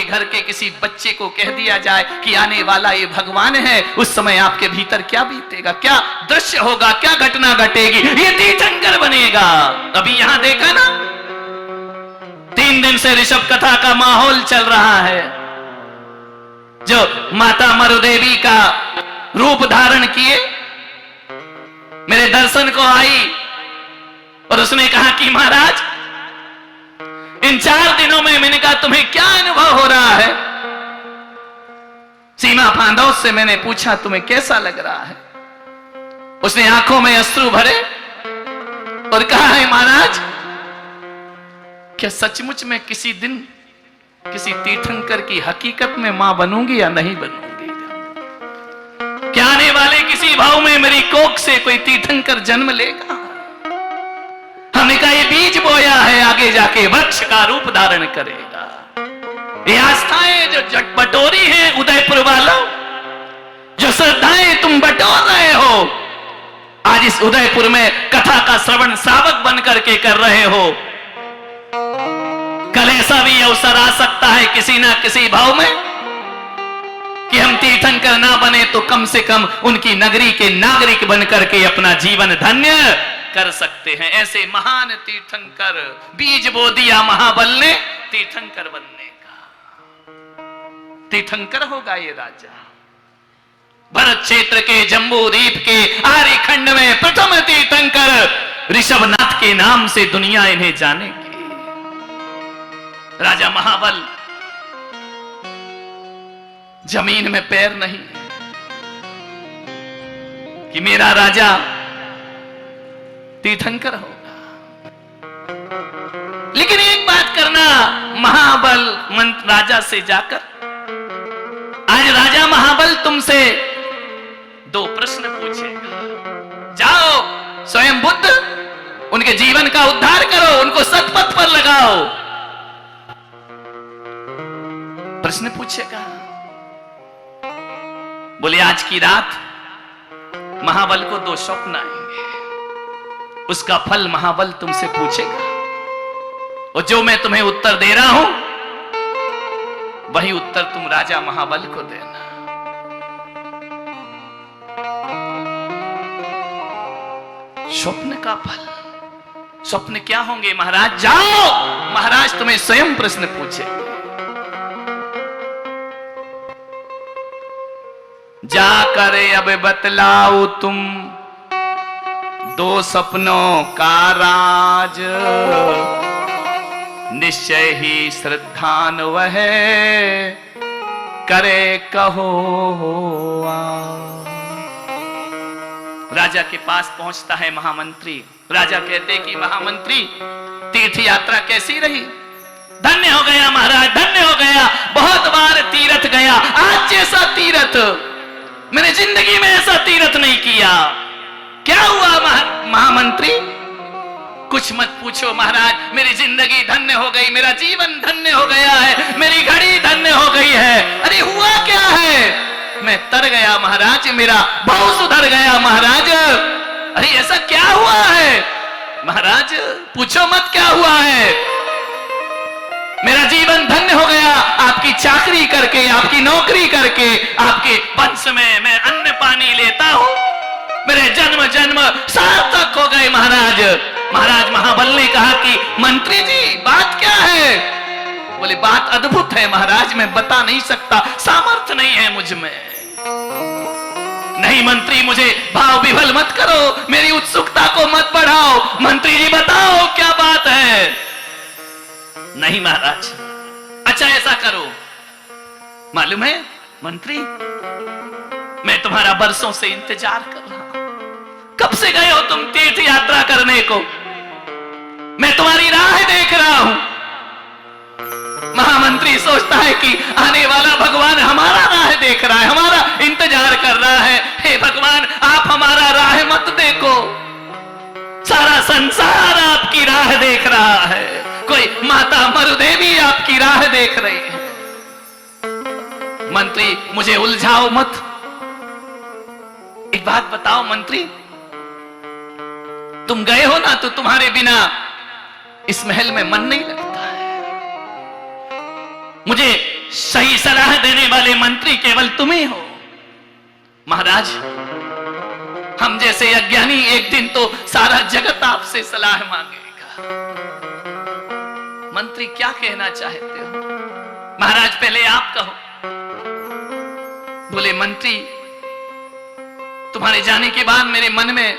घर के किसी बच्चे को कह दिया जाए कि आने वाला ये भगवान है, उस समय आपके भीतर क्या बीतेगा, क्या दृश्य होगा, क्या घटना घटेगी? ये तीर्थंकर बनेगा। अभी यहां देखा ना, 3 दिन से ऋषभ कथा का माहौल चल रहा है। जो माता मरुदेवी का रूप धारण किए मेरे दर्शन को आई और उसने कहा कि महाराज, इन 4 दिनों में, मैंने कहा तुम्हें क्या अनुभव हो रहा है? सीमा फांदौत से मैंने पूछा तुम्हें कैसा लग रहा है? उसने आंखों में अश्रु भरे और कहा है महाराज, क्या सचमुच में किसी दिन किसी तीर्थंकर की हकीकत में मां बनूंगी या नहीं बनूंगी? क्या आने वाले किसी भाव में मेरी कोख से कोई तीर्थंकर जन्म लेगा? हमने कहा ये बीज बोया है, आगे जाके वृक्ष का रूप धारण करेगा। ये आस्थाएं जो बटोरी हैं उदयपुर वालों, जो श्रद्धाएं तुम बटोर रहे हो, आज इस उदयपुर में कथा का श्रवण श्रावक बन करके कर रहे हो, कल ऐसा भी अवसर आ सकता है किसी ना किसी भाव में कि हम तीर्थंकर ना बने तो कम से कम उनकी नगरी के नागरिक बनकर के अपना जीवन धन्य कर सकते हैं। ऐसे महान तीर्थंकर, बीज बो दिया महाबल ने तीर्थंकर बनने का। तीर्थंकर होगा ये राजा। भरत क्षेत्र के जम्बू द्वीप के आर्यखंड में प्रथम तीर्थंकर ऋषभनाथ के नाम से दुनिया इन्हें जानेगी। राजा महाबल, जमीन में पैर नहीं कि मेरा राजा तीर्थंकर होगा। लेकिन एक बात करना, महाबल मंत्र राजा से जाकर, आज राजा महाबल तुमसे 2 प्रश्न पूछेगा। जाओ स्वयं बुद्ध, उनके जीवन का उद्धार करो, उनको सतपथ पर लगाओ। प्रश्न पूछेगा, बोले आज की रात महाबल को 2 स्वप्न आएंगे, उसका फल महाबल तुमसे पूछेगा और जो मैं तुम्हें उत्तर दे रहा हूं वही उत्तर तुम राजा महाबल को देना। स्वप्न का फल, स्वप्न क्या होंगे महाराज? जाओ, महाराज तुम्हें स्वयं प्रश्न पूछेंगे। जाकर अब बतलाओ तुम 2 सपनों का राज, निश्चय ही श्रद्धान वह करे कहो राजा के पास पहुंचता है महामंत्री। राजा कहते कि महामंत्री, तीर्थ यात्रा कैसी रही? धन्य हो गया महाराज, धन्य हो गया, बहुत बार तीर्थ गया, आज जैसा तीर्थ मैंने जिंदगी में ऐसा तीर्थ नहीं किया। क्या हुआ महामंत्री? कुछ मत पूछो महाराज, मेरी जिंदगी धन्य हो गई, मेरा जीवन धन्य हो गया है, मेरी घड़ी धन्य हो गई है। अरे हुआ क्या है? मैं तर गया महाराज, मेरा भाव सुधर गया महाराज। अरे ऐसा क्या हुआ है महाराज? पूछो मत क्या हुआ है। मेरा जीवन धन्य हो गया, आपकी चाकरी करके, आपकी नौकरी करके, आपके वंश में मैं अन्न पानी लेता हूं, मेरे जन्म जन्म सार्थक हो गए महाराज। महाराज महाबल ने कहा कि मंत्री जी बात क्या है? बोले बात अद्भुत है महाराज, मैं बता नहीं सकता, सामर्थ्य नहीं है मुझ में। नहीं मंत्री, मुझे भाव विभल मत करो, मेरी उत्सुकता को मत बढ़ाओ। मंत्री जी बताओ क्या बात है? नहीं महाराज। अच्छा ऐसा करो, मालूम है मंत्री, मैं तुम्हारा बरसों से इंतजार कर रहा हूं। कब से गए हो तुम तीर्थ यात्रा करने को? मैं तुम्हारी राह देख रहा हूं। महामंत्री सोचता है कि आने वाला भगवान हमारा राह देख रहा है, हमारा इंतजार कर रहा है। हे भगवान, आप हमारा राह मत देखो, सारा संसार आपकी राह देख रहा है, कोई माता मरुदेवी आपकी राह देख रही है। मंत्री मुझे उलझाओ मत। एक बात बताओ मंत्री, तुम गए हो ना तो तुम्हारे बिना इस महल में मन नहीं लगता है। मुझे सही सलाह देने वाले मंत्री केवल तुम ही हो। महाराज, हम जैसे अज्ञानी एक दिन तो सारा जगत आपसे सलाह मांगेगा। मंत्री क्या कहना चाहते हो? महाराज पहले आप कहो। बोले मंत्री, तुम्हारे जाने के बाद मेरे मन में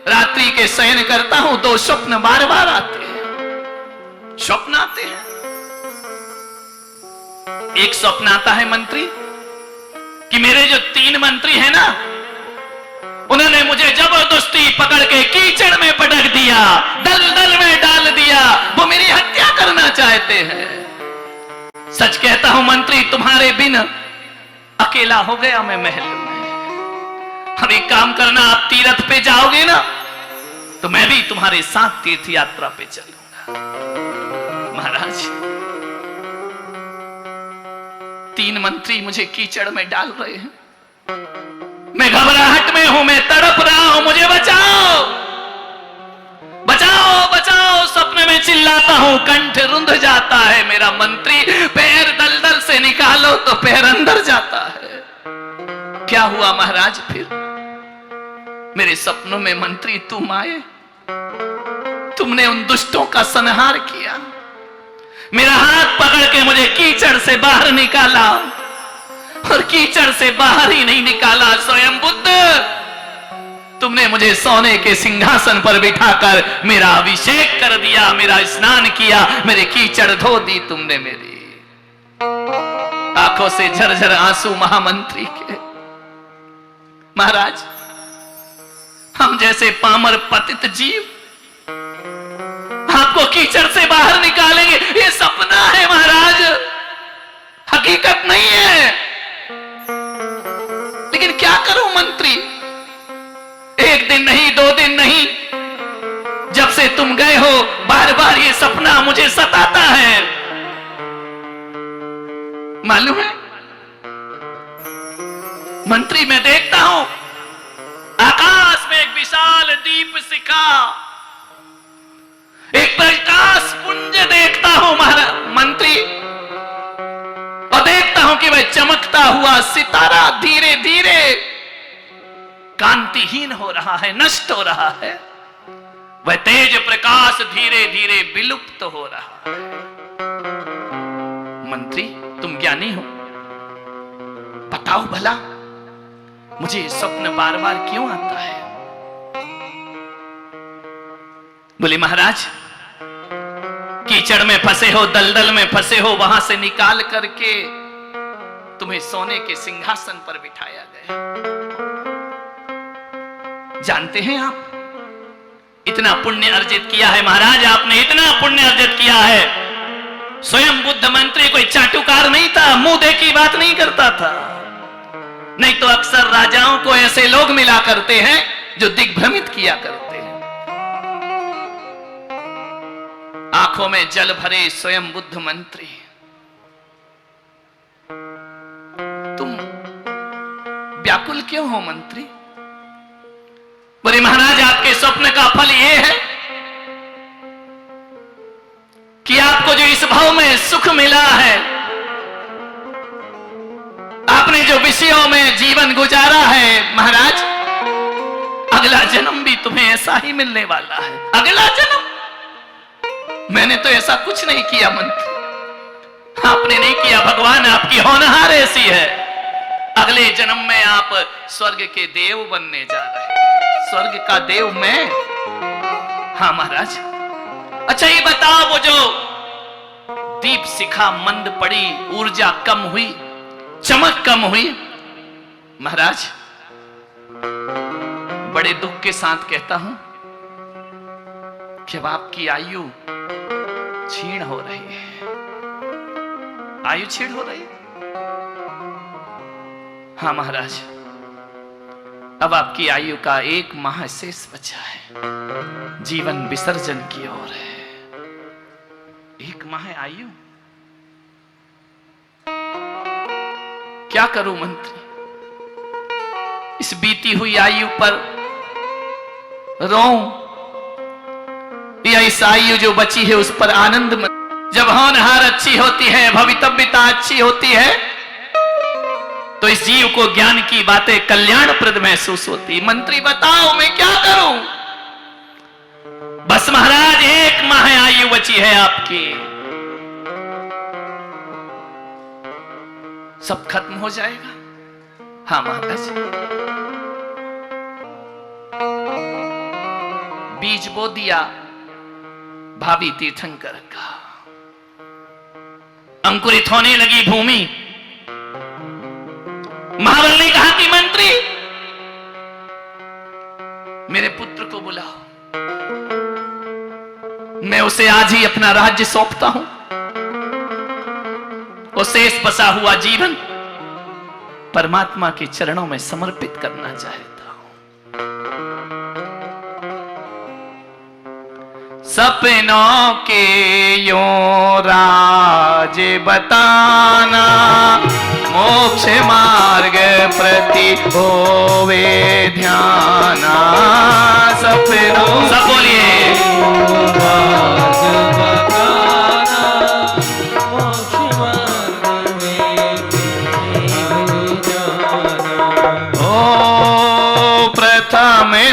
रात्रि के शयन करता हूं तो स्वप्न बार बार आते हैं। स्वप्न आते हैं। एक स्वप्न आता है मंत्री कि मेरे जो 3 मंत्री हैं ना, उन्होंने मुझे जबरदस्ती पकड़ के कीचड़ में पटक दिया, दलदल में डाल दिया। वो मेरी हत्या करना चाहते हैं। सच कहता हूं मंत्री, तुम्हारे बिन अकेला हो गया मैं महल में। अब एक काम करना, आप तीर्थ पे जाओगे ना तो मैं भी तुम्हारे साथ तीर्थ यात्रा पे चलूंगा। महाराज, 3 मंत्री मुझे कीचड़ में डाल रहे हैं। मैं घबराहट में हूं, मैं तड़प रहा हूं, मुझे बचाओ बचाओ बचाओ। सपने में चिल्लाता हूं, कंठ रुंध जाता है मेरा। मंत्री, पैर दलदल से निकालो तो पैर अंदर जाता है। क्या हुआ महाराज? फिर मेरे सपनों में मंत्री तुम आए, तुमने उन दुष्टों का संहार किया, मेरा हाथ पकड़ के मुझे कीचड़ से बाहर निकाला, और कीचड़ से बाहर ही नहीं निकाला, स्वयं बुद्ध तुमने मुझे सोने के सिंहासन पर बिठाकर मेरा अभिषेक कर दिया, मेरा स्नान किया, मेरे कीचड़ धो दी तुमने मेरी। आंखों से झरझर आंसू महामंत्री के। महाराज, हम जैसे पामर पतित जीव आपको कीचड़ से बाहर निकालेंगे, ये सपना है महाराज, हकीकत नहीं है। लेकिन क्या करूं मंत्री, 1 दिन नहीं, 2 दिन नहीं, जब से तुम गए हो बार बार ये सपना मुझे सताता है। मालूम है मंत्री, मैं देखता हूं आकाश में एक विशाल दीप शिखा, एक प्रकाश पुंज देखता हूं मंत्री, और देखता हूं कि वह चमकता हुआ सितारा धीरे धीरे कांतिहीन हो रहा है, नष्ट हो रहा है। वह तेज प्रकाश धीरे धीरे विलुप्त हो रहा है। मंत्री, तुम ज्ञानी हो, बताओ भला मुझे स्वप्न बार बार क्यों आता है? बोले महाराज, कीचड़ में फंसे हो, दलदल में फंसे हो, वहां से निकाल करके तुम्हें सोने के सिंहासन पर बिठाया गया। जानते हैं आप इतना पुण्य अर्जित किया है महाराज, आपने इतना पुण्य अर्जित किया है। स्वयं बुद्ध मंत्री कोई चाटुकार नहीं था, मुंह देखी बात नहीं करता था। नहीं तो अक्सर राजाओं को ऐसे लोग मिला करते हैं जो दिग्भ्रमित किया करते हैं। आंखों में जल भरे स्वयं बुद्ध मंत्री, तुम व्याकुल क्यों हो मंत्री? बोले महाराज, आपके स्वप्न का फल यह है कि आपको जो इस भाव में सुख मिला है, आपने जो विषयों में जीवन गुजारा है महाराज, अगला जन्म भी तुम्हें ऐसा ही मिलने वाला है। अगला जन्म? मैंने तो ऐसा कुछ नहीं किया मंत्री, आपने नहीं किया, भगवान आपकी होनहार ऐसी है। अगले जन्म में आप स्वर्ग के देव बनने जा रहे हैं। स्वर्ग का देव मैं? हाँ महाराज। अच्छा ये बताओ, वो जो दीप शिखा मंद पड़ी, ऊर्जा कम हुई, चमक कम हुई, महाराज बड़े दुख के साथ कहता हूं कि अब आपकी आयु क्षीण हो रही है। आयु क्षीण हो रही है? हाँ महाराज, अब आपकी आयु का 1 माह शेष बचा है, जीवन विसर्जन की ओर है। 1 माह आयु, क्या करूं मंत्री? इस बीती हुई आयु पर रोऊं या इस आयु जो बची है उस पर आनंद जब होनहार अच्छी होती है, भवितव्यता अच्छी होती है, तो इस जीव को ज्ञान की बातें कल्याणप्रद महसूस होती। मंत्री बताओ मैं क्या करूं? बस महाराज 1 माह आयु बची है आपकी, सब खत्म हो जाएगा। हाँ महाराज, बीज बो दिया भावी तीर्थंकर का, अंकुरित होने लगी भूमि। महाबल ने कहा कि मंत्री मेरे पुत्र को बुलाओ, मैं उसे आज ही अपना राज्य सौंपता हूं। वो शेष बसा हुआ जीवन परमात्मा के चरणों में समर्पित करना चाहता हूं। सपनों के यों राज बताना, मोक्ष मार्ग प्रति होवे ध्याना। सपनों सब बोलिए,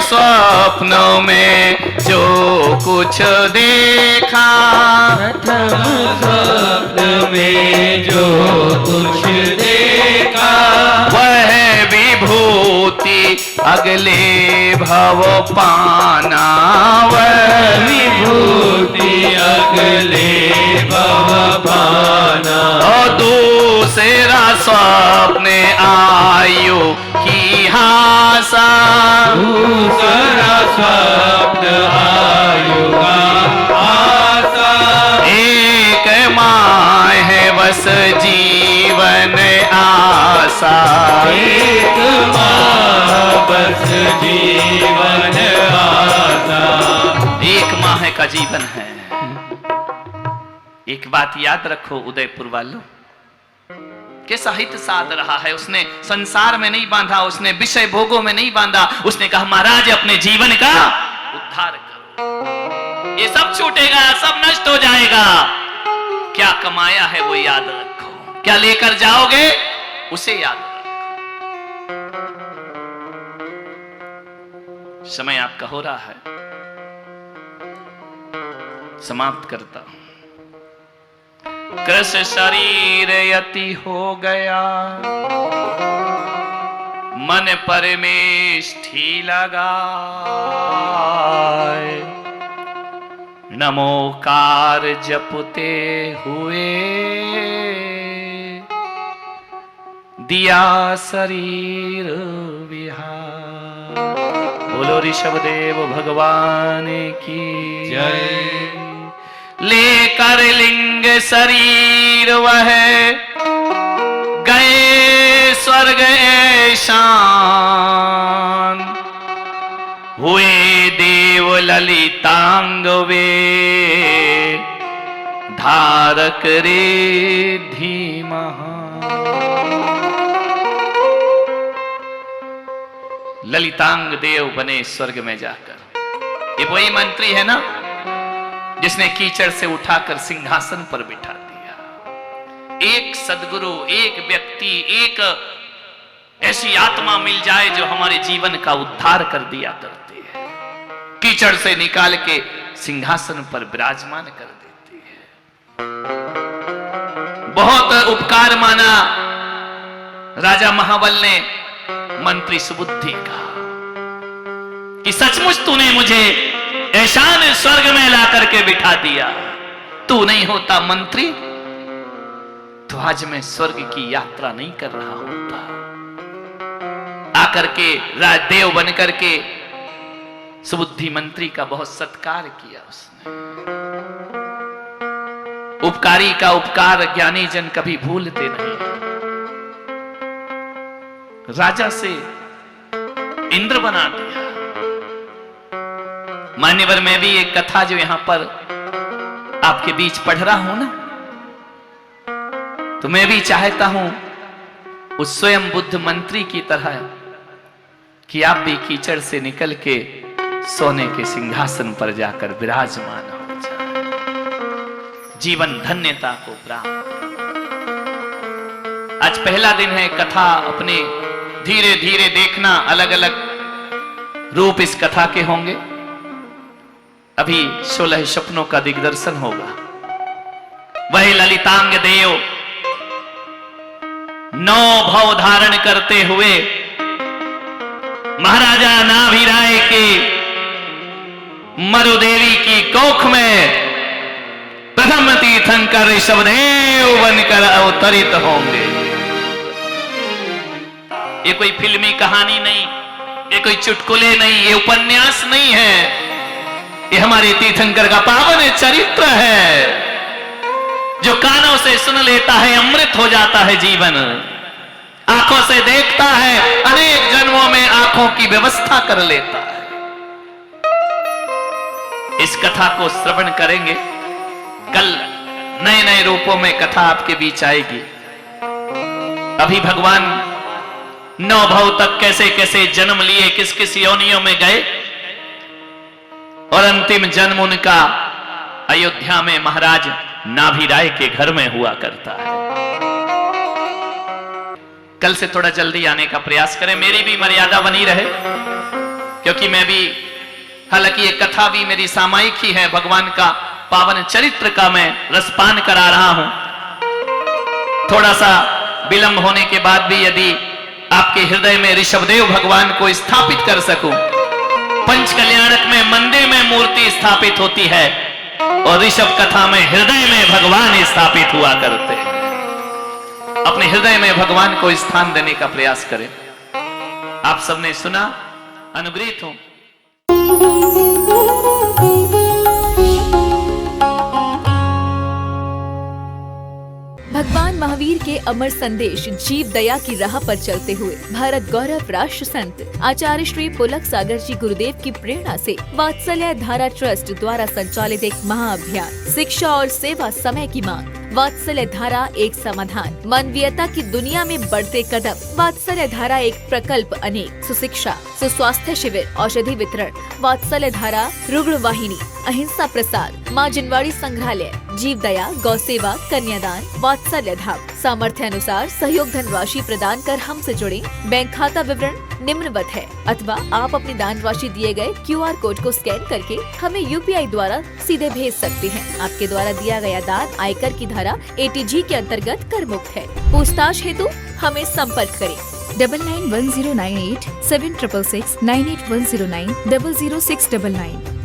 स्वप्नों में जो कुछ देखा, प्रथम स्वप्न में जो कुछ देखा, वह विभूति अगले भव पाना। वह विभूति अगले भव पाना। और दूसरा स्वप्न आयु की हासा, दूसरा स्वप्न आयु का आसा। एक माह है बस जीवन आसा, एक माह बस जीवन आसा। 1 माह का जीवन है। एक बात याद रखो उदयपुर वालों, के साहित्य साध रहा है, उसने संसार में नहीं बांधा, उसने विषय भोगों में नहीं बांधा। उसने कहा महाराज अपने जीवन का उद्धार करो, ये सब छूटेगा, सब नष्ट हो जाएगा। क्या कमाया है वो याद रखो, क्या लेकर जाओगे उसे याद रखो। समय आपका हो रहा है, समाप्त करता हूं। कृष शरीर यति हो गया, मन परमेष्ठी लगाए। नमोकार जपते हुए दिया शरीर विहार। बोलो ऋषभदेव भगवान की जय। लेकर लिंग शरीर वह गए स्वर्ग ऐशान। हुए देव ललितांग वे धारक रिद्धि महान। ललितांग देव बने स्वर्ग में जाकर। ये वही मंत्री है ना जिसने कीचड़ से उठाकर सिंहासन पर बिठा दिया। एक सद्गुरु, एक व्यक्ति, एक ऐसी आत्मा मिल जाए जो हमारे जीवन का उद्धार कर दिया करती है, कीचड़ से निकाल के सिंहासन पर विराजमान कर देती है। बहुत उपकार माना राजा महाबल ने मंत्री सुबुद्धि का कि सचमुच तूने मुझे ऐशान स्वर्ग में ला करके बिठा दिया। तू नहीं होता मंत्री तो आज मैं स्वर्ग की यात्रा नहीं कर रहा होता। आकर के राजदेव बनकर के सुबुद्धि मंत्री का बहुत सत्कार किया उसने। उपकारी का उपकार ज्ञानी जन कभी भूलते नहीं। राजा से इंद्र बना दिया। मान्यवर मैं भी एक कथा जो यहां पर आपके बीच पढ़ रहा हूं ना, तो मैं भी चाहता हूं उस स्वयं बुद्ध मंत्री की तरह कि आप भी कीचड़ से निकल के सोने के सिंहासन पर जाकर विराजमान हो जाए। जीवन धन्यता को प्राप्त। आज पहला दिन है, कथा अपने धीरे धीरे देखना, अलग अलग रूप इस कथा के होंगे। अभी 16 सपनों का दिग्दर्शन होगा। वही ललितांग देव 9 भव धारण करते हुए महाराजा नाभिराय के मरुदेवी की कोख में प्रथम तीर्थंकर ऋषभदेव बनकर अवतरित होंगे। ये कोई फिल्मी कहानी नहीं, ये कोई चुटकुले नहीं, ये उपन्यास नहीं है, ये हमारे तीर्थंकर का पावन चरित्र है। जो कानों से सुन लेता है अमृत हो जाता है जीवन, आंखों से देखता है अनेक जन्मों में आंखों की व्यवस्था कर लेता है। इस कथा को श्रवण करेंगे, कल नए नए रूपों में कथा आपके बीच आएगी। अभी भगवान 9 भव तक कैसे कैसे जन्म लिए, किस किस योनियों में गए, और अंतिम जन्म उनका अयोध्या में महाराज नाभिराय के घर में हुआ करता है। कल से थोड़ा जल्दी आने का प्रयास करें, मेरी भी मर्यादा बनी रहे, क्योंकि मैं भी, हालांकि ये कथा भी मेरी सामायिक ही है, भगवान का पावन चरित्र का मैं रसपान करा रहा हूं। थोड़ा सा विलंब होने के बाद भी यदि आपके हृदय में ऋषभदेव भगवान को स्थापित कर सकूं, पंच कल्याणक में मंदिर में मूर्ति स्थापित होती है और ऋषभ कथा में हृदय में भगवान स्थापित हुआ करते हैं। अपने हृदय में भगवान को स्थान देने का प्रयास करें। आप सबने सुना, अनुग्रहित हूं। भगवान महावीर के अमर संदेश जीव दया की राह पर चलते हुए भारत गौरव राष्ट्र संत आचार्य श्री पुलक सागर जी गुरुदेव की प्रेरणा से वात्सल्य धारा ट्रस्ट द्वारा संचालित एक महाअभियान शिक्षा और सेवा समय की मांग। वात्सल्य धारा एक समाधान, मानवीयता की दुनिया में बढ़ते कदम। वात्सल्य धारा एक प्रकल्प अनेक, सुशिक्षा, सुस्वास्थ्य शिविर, औषधि वितरण, वात्सल्य धारा रुग्ण वाहिनी, अहिंसा प्रसाद, माँ जिनवाड़ी संग्रहालय, जीव दया, गौ सेवा, कन्यादान, वात्सल्य धाम। सामर्थ्य अनुसार सहयोग धनराशि प्रदान कर हमसे जुड़े। बैंक खाता विवरण निम्नवत है, अथवा आप अपनी दान राशि दिए गए QR कोड को स्कैन करके हमें UPI द्वारा सीधे भेज सकते हैं। आपके द्वारा दिया गया दान आयकर की धारा ATG के अंतर्गत कर मुक्त है। पूछताछ हेतु हमें संपर्क करें 991098 7666 98109 00699।